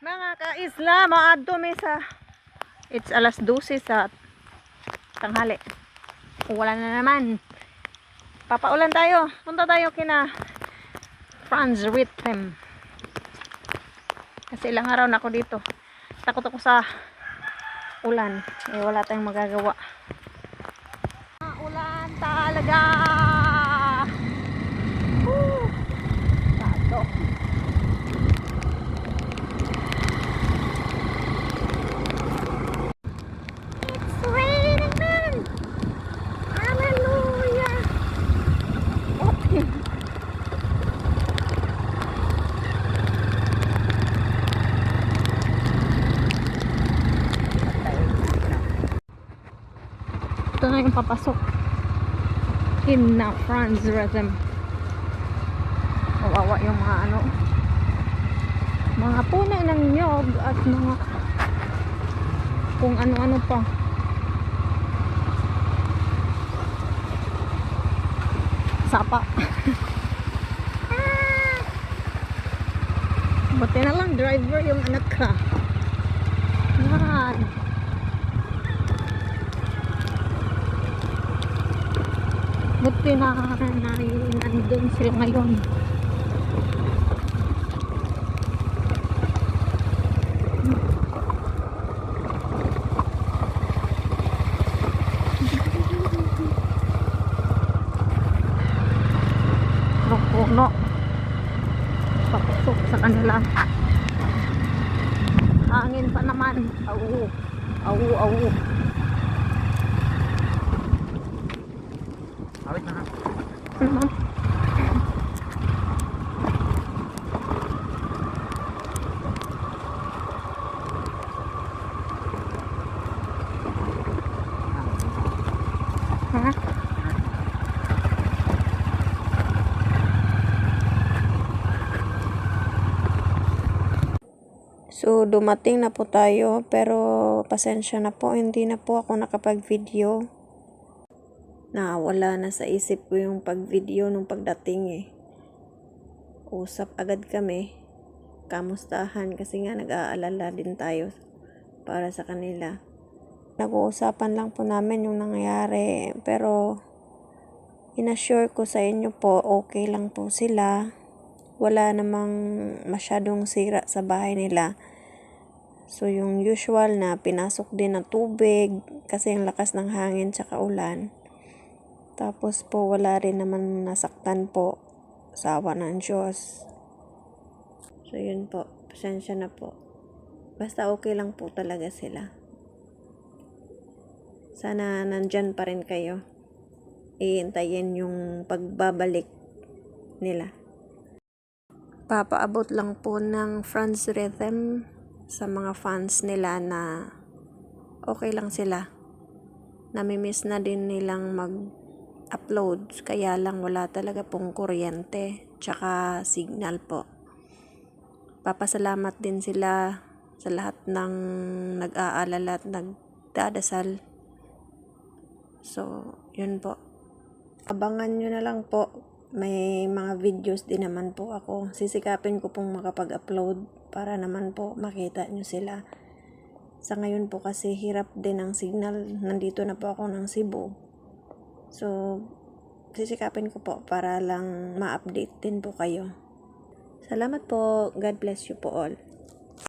Mga ka-isla, maadto mi sa it's alas 12 sa tanghali. Wala na naman. Papaulan tayo. Punta tayo kina Franz Rhythm. Kasi ilang araw na ako dito. Takot ako sa ulan. Eh wala tayong magagawa. Ulan talaga. Tato. Ito na yung papasok in na Franz Rhythm. Kawawa yung mga puno ng nyog at mga kung ano-ano pa. Sapa. Buti na lang driver yung anak ka. Yan. Buti na nandun sila ngayon. Puno papasok sa kanila. Hangin pa naman. Awu. Awit na. So, dumating na po tayo, pero pasensya na po, hindi na po ako nakapag-video. Wala na sa isip ko yung pag-video nung pagdating eh. Usap agad kami, kamustahan, kasi nga nag-aalala din tayo para sa kanila. Nag-uusapan lang po namin yung nangyayari, pero inassure ko sa inyo po, okay lang po sila. Wala namang masyadong sira sa bahay nila. So, yung usual na pinasok din ng tubig kasi ang lakas ng hangin tsaka ulan. Tapos po, wala rin naman nasaktan po sa awa ng Diyos. So, yun po. Pasensya na po. Basta okay lang po talaga sila. Sana nandyan pa rin kayo. Iintayin yung pagbabalik nila. Papaabot lang po ng Franz Rhythm sa mga fans nila na okay lang sila. Namimiss na din nilang mag-upload, kaya lang wala talaga pong kuryente tsaka signal po. Papasalamat din sila sa lahat ng nag-aalala at nagdadasal. So, yun po. Abangan nyo na lang po. May mga videos din naman po ako. Sisikapin ko pong makapag-upload para naman po makita nyo sila. Sa ngayon po kasi hirap din ang signal. Nandito na po ako ng Cebu. So, sisikapin ko po para lang ma-update din po kayo. Salamat po. God bless you po all.